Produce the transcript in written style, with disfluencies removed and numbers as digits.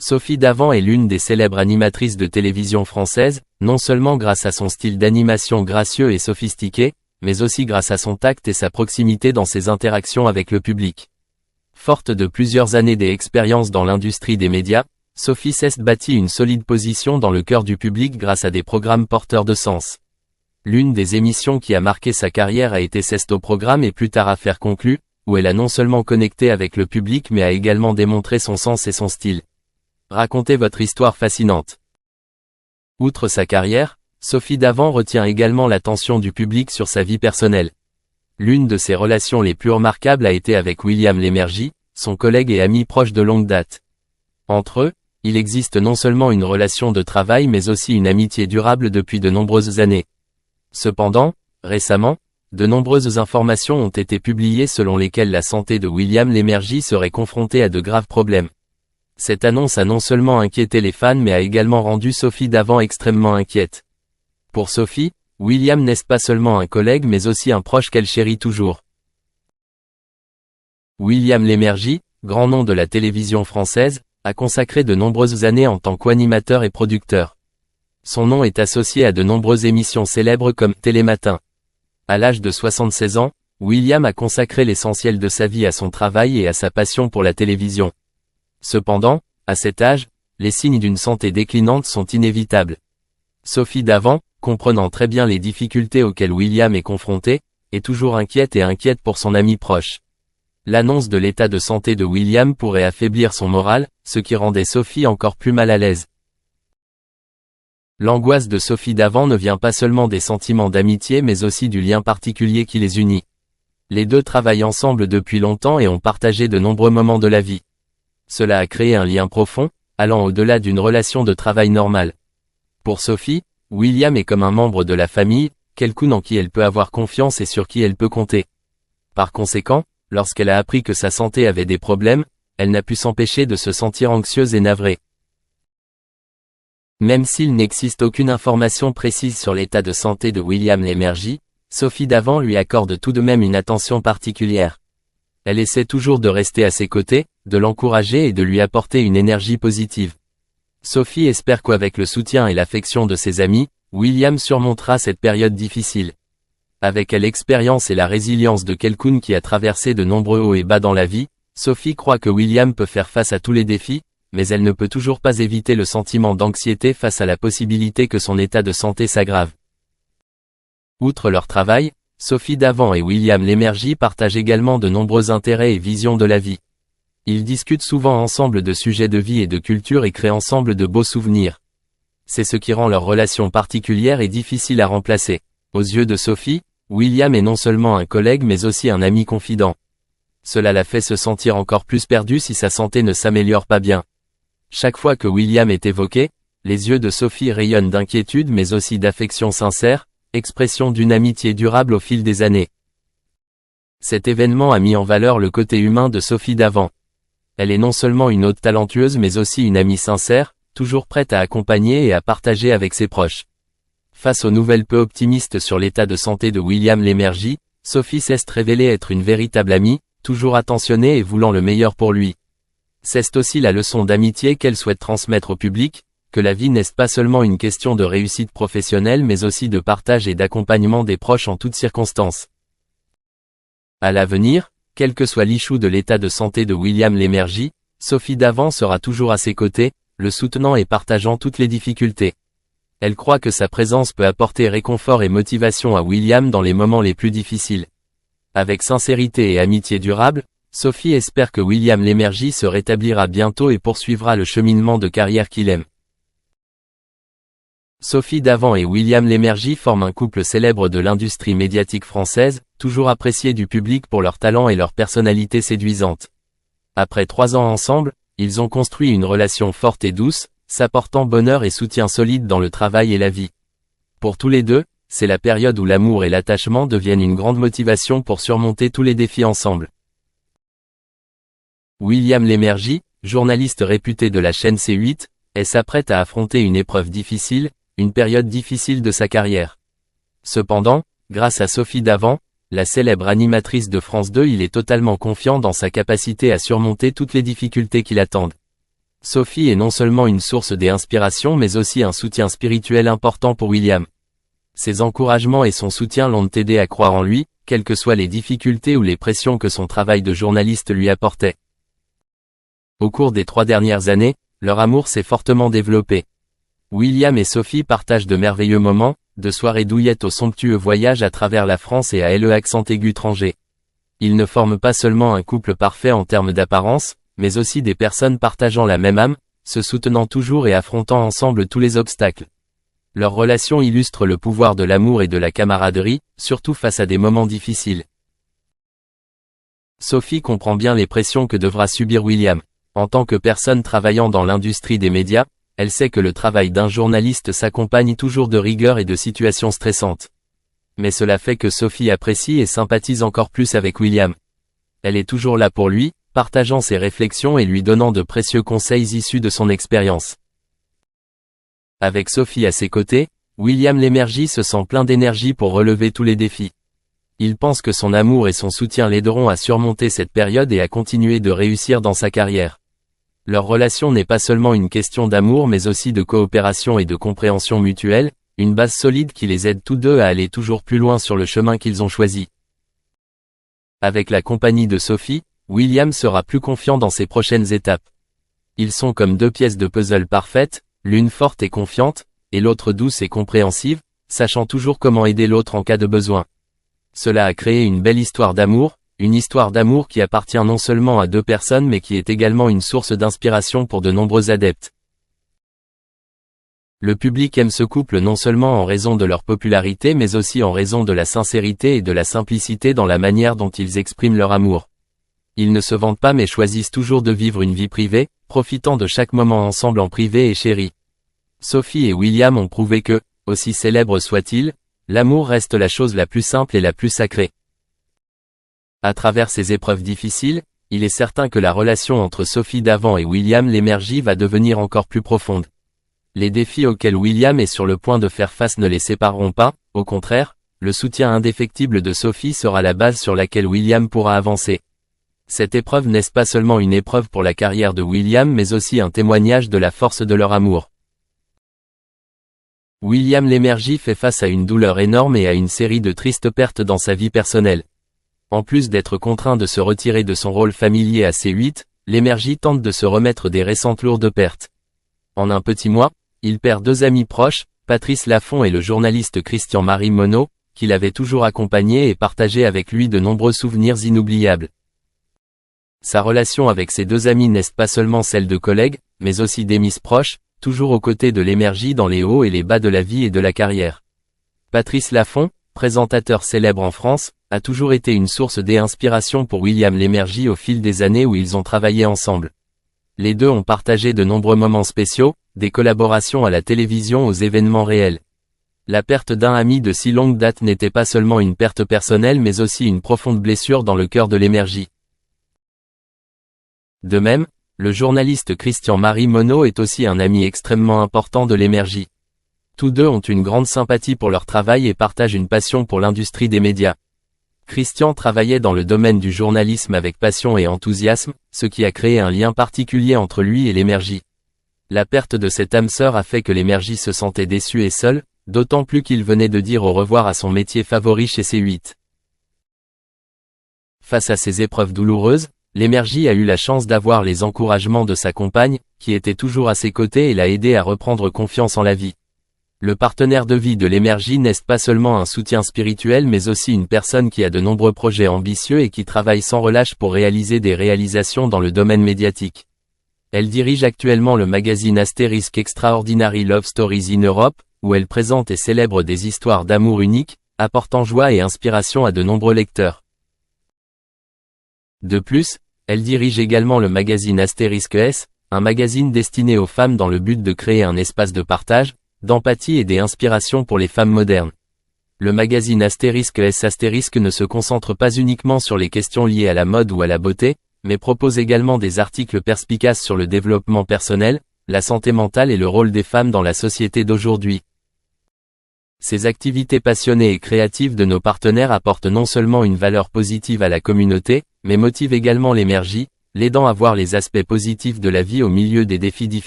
Sophie Davant est l'une des célèbres animatrices de télévision française, non seulement grâce à son style d'animation gracieux et sophistiqué, mais aussi grâce à son tact et sa proximité dans ses interactions avec le public. Forte de plusieurs années d'expérience dans l'industrie des médias, Sophie s'est bâtie une solide position dans le cœur du public grâce à des programmes porteurs de sens. L'une des émissions qui a marqué sa carrière a été Sesto Programme et plus tard Affaires conclues, où elle a non seulement connecté avec le public mais a également démontré son sens et son style. Racontez votre histoire fascinante. Outre sa carrière, Sophie Davant retient également l'attention du public sur sa vie personnelle. L'une de ses relations les plus remarquables a été avec William Lémergie, son collègue et ami proche de longue date. Entre eux, il existe non seulement une relation de travail mais aussi une amitié durable depuis de nombreuses années. Cependant, récemment, de nombreuses informations ont été publiées selon lesquelles la santé de William Lémergie serait confrontée à de graves problèmes. Cette annonce a non seulement inquiété les fans mais a également rendu Sophie Davant extrêmement inquiète. Pour Sophie, William n'est pas seulement un collègue mais aussi un proche qu'elle chérit toujours. William Lémergie, grand nom de la télévision française, a consacré de nombreuses années en tant qu'animateur et producteur. Son nom est associé à de nombreuses émissions célèbres comme Télématin. À l'âge de 76 ans, William a consacré l'essentiel de sa vie à son travail et à sa passion pour la télévision. Cependant, à cet âge, les signes d'une santé déclinante sont inévitables. Sophie Davant, comprenant très bien les difficultés auxquelles William est confronté, est toujours inquiète pour son ami proche. L'annonce de l'état de santé de William pourrait affaiblir son moral, ce qui rendait Sophie encore plus mal à l'aise. L'angoisse de Sophie Davant ne vient pas seulement des sentiments d'amitié mais aussi du lien particulier qui les unit. Les deux travaillent ensemble depuis longtemps et ont partagé de nombreux moments de la vie. Cela a créé un lien profond, allant au-delà d'une relation de travail normale. Pour Sophie, William est comme un membre de la famille, quelqu'un en qui elle peut avoir confiance et sur qui elle peut compter. Par conséquent, lorsqu'elle a appris que sa santé avait des problèmes, elle n'a pu s'empêcher de se sentir anxieuse et navrée. Même s'il n'existe aucune information précise sur l'état de santé de William Lémergie, Sophie Davant lui accorde tout de même une attention particulière. Elle essaie toujours de rester à ses côtés, de l'encourager et de lui apporter une énergie positive. Sophie espère qu'avec le soutien et l'affection de ses amis, William surmontera cette période difficile. Avec l'expérience et la résilience de quelqu'un qui a traversé de nombreux hauts et bas dans la vie, Sophie croit que William peut faire face à tous les défis, mais elle ne peut toujours pas éviter le sentiment d'anxiété face à la possibilité que son état de santé s'aggrave. Outre leur travail, Sophie Davant et William Lémergie partagent également de nombreux intérêts et visions de la vie. Ils discutent souvent ensemble de sujets de vie et de culture et créent ensemble de beaux souvenirs. C'est ce qui rend leur relation particulière et difficile à remplacer. Aux yeux de Sophie, William est non seulement un collègue mais aussi un ami confident. Cela la fait se sentir encore plus perdue si sa santé ne s'améliore pas bien. Chaque fois que William est évoqué, les yeux de Sophie rayonnent d'inquiétude mais aussi d'affection sincère, expression d'une amitié durable au fil des années. Cet événement a mis en valeur le côté humain de Sophie Davant. Elle est non seulement une hôte talentueuse mais aussi une amie sincère, toujours prête à accompagner et à partager avec ses proches. Face aux nouvelles peu optimistes sur l'état de santé de William Lémergie, Sophie s'est révélée être une véritable amie, toujours attentionnée et voulant le meilleur pour lui. C'est aussi la leçon d'amitié qu'elle souhaite transmettre au public, que la vie n'est pas seulement une question de réussite professionnelle mais aussi de partage et d'accompagnement des proches en toutes circonstances. À l'avenir, quel que soit l'issue de l'état de santé de William Lémergie, Sophie Davant sera toujours à ses côtés, le soutenant et partageant toutes les difficultés. Elle croit que sa présence peut apporter réconfort et motivation à William dans les moments les plus difficiles. Avec sincérité et amitié durable, Sophie espère que William Lémergie se rétablira bientôt et poursuivra le cheminement de carrière qu'il aime. Sophie Davant et William Lémergie forment un couple célèbre de l'industrie médiatique française, toujours apprécié du public pour leur talent et leur personnalité séduisante. Après 3 ans ensemble, ils ont construit une relation forte et douce, s'apportant bonheur et soutien solide dans le travail et la vie. Pour tous les deux, c'est la période où l'amour et l'attachement deviennent une grande motivation pour surmonter tous les défis ensemble. William Lémergie, journaliste réputé de la chaîne C8, s'apprête à affronter une épreuve difficile, une période difficile de sa carrière. Cependant, grâce à Sophie Davant, la célèbre animatrice de France 2, il est totalement confiant dans sa capacité à surmonter toutes les difficultés qui l'attendent. Sophie est non seulement une source d'inspiration mais aussi un soutien spirituel important pour William. Ses encouragements et son soutien l'ont aidé à croire en lui, quelles que soient les difficultés ou les pressions que son travail de journaliste lui apportait. Au cours des 3 dernières années, leur amour s'est fortement développé. William et Sophie partagent de merveilleux moments, de soirées douillettes au somptueux voyage à travers la France et à le accent aigu étranger. Ils ne forment pas seulement un couple parfait en termes d'apparence, mais aussi des personnes partageant la même âme, se soutenant toujours et affrontant ensemble tous les obstacles. Leur relation illustre le pouvoir de l'amour et de la camaraderie, surtout face à des moments difficiles. Sophie comprend bien les pressions que devra subir William. En tant que personne travaillant dans l'industrie des médias, elle sait que le travail d'un journaliste s'accompagne toujours de rigueur et de situations stressantes. Mais cela fait que Sophie apprécie et sympathise encore plus avec William. Elle est toujours là pour lui, partageant ses réflexions et lui donnant de précieux conseils issus de son expérience. Avec Sophie à ses côtés, William Lémergie se sent plein d'énergie pour relever tous les défis. Il pense que son amour et son soutien l'aideront à surmonter cette période et à continuer de réussir dans sa carrière. Leur relation n'est pas seulement une question d'amour mais aussi de coopération et de compréhension mutuelle, une base solide qui les aide tous deux à aller toujours plus loin sur le chemin qu'ils ont choisi. Avec la compagnie de Sophie, William sera plus confiant dans ses prochaines étapes. Ils sont comme 2 pièces de puzzle parfaites, l'une forte et confiante, et l'autre douce et compréhensive, sachant toujours comment aider l'autre en cas de besoin. Cela a créé une belle histoire d'amour, une histoire d'amour qui appartient non seulement à 2 personnes mais qui est également une source d'inspiration pour de nombreux adeptes. Le public aime ce couple non seulement en raison de leur popularité mais aussi en raison de la sincérité et de la simplicité dans la manière dont ils expriment leur amour. Ils ne se vantent pas mais choisissent toujours de vivre une vie privée, profitant de chaque moment ensemble en privé et chéri. Sophie et William ont prouvé que, aussi célèbre soit-il, l'amour reste la chose la plus simple et la plus sacrée. À travers ces épreuves difficiles, il est certain que la relation entre Sophie Davant et William Lémergie va devenir encore plus profonde. Les défis auxquels William est sur le point de faire face ne les sépareront pas, au contraire, le soutien indéfectible de Sophie sera la base sur laquelle William pourra avancer. Cette épreuve n'est pas seulement une épreuve pour la carrière de William mais aussi un témoignage de la force de leur amour. William Lémergie fait face à une douleur énorme et à une série de tristes pertes dans sa vie personnelle. En plus d'être contraint de se retirer de son rôle familier à C8, Lémergie tente de se remettre des récentes lourdes pertes. En un petit mois, il perd 2 amis proches, Patrice Laffont et le journaliste Christian-Marie Monod, qu'il avait toujours accompagné et partagé avec lui de nombreux souvenirs inoubliables. Sa relation avec ses 2 amis n'est pas seulement celle de collègues, mais aussi d'amis proches, toujours aux côtés de Lémergie dans les hauts et les bas de la vie et de la carrière. Patrice Laffont, présentateur célèbre en France, a toujours été une source d'inspiration pour William Lémergie au fil des années où ils ont travaillé ensemble. Les 2 ont partagé de nombreux moments spéciaux, des collaborations à la télévision aux événements réels. La perte d'un ami de si longue date n'était pas seulement une perte personnelle mais aussi une profonde blessure dans le cœur de Lémergie. De même, le journaliste Christian-Marie Monod est aussi un ami extrêmement important de Lémergie. Tous 2 ont une grande sympathie pour leur travail et partagent une passion pour l'industrie des médias. Christian travaillait dans le domaine du journalisme avec passion et enthousiasme, ce qui a créé un lien particulier entre lui et Lémergie. La perte de cette âme sœur a fait que Lémergie se sentait déçu et seul, d'autant plus qu'il venait de dire au revoir à son métier favori chez C8. Face à ces épreuves douloureuses, Lémergie a eu la chance d'avoir les encouragements de sa compagne, qui était toujours à ses côtés et l'a aidé à reprendre confiance en la vie. Le partenaire de vie de Lémergie n'est pas seulement un soutien spirituel mais aussi une personne qui a de nombreux projets ambitieux et qui travaille sans relâche pour réaliser des réalisations dans le domaine médiatique. Elle dirige actuellement le magazine Asterisk Extraordinary Love Stories in Europe, où elle présente et célèbre des histoires d'amour uniques, apportant joie et inspiration à de nombreux lecteurs. De plus, elle dirige également le magazine Asterisk S, un magazine destiné aux femmes dans le but de créer un espace de partage, d'empathie et d'inspiration pour les femmes modernes. Le magazine Asterisk S Asterisk ne se concentre pas uniquement sur les questions liées à la mode ou à la beauté, mais propose également des articles perspicaces sur le développement personnel, la santé mentale et le rôle des femmes dans la société d'aujourd'hui. Ces activités passionnées et créatives de nos partenaires apportent non seulement une valeur positive à la communauté, mais motivent également Lémergie, l'aidant à voir les aspects positifs de la vie au milieu des défis difficiles.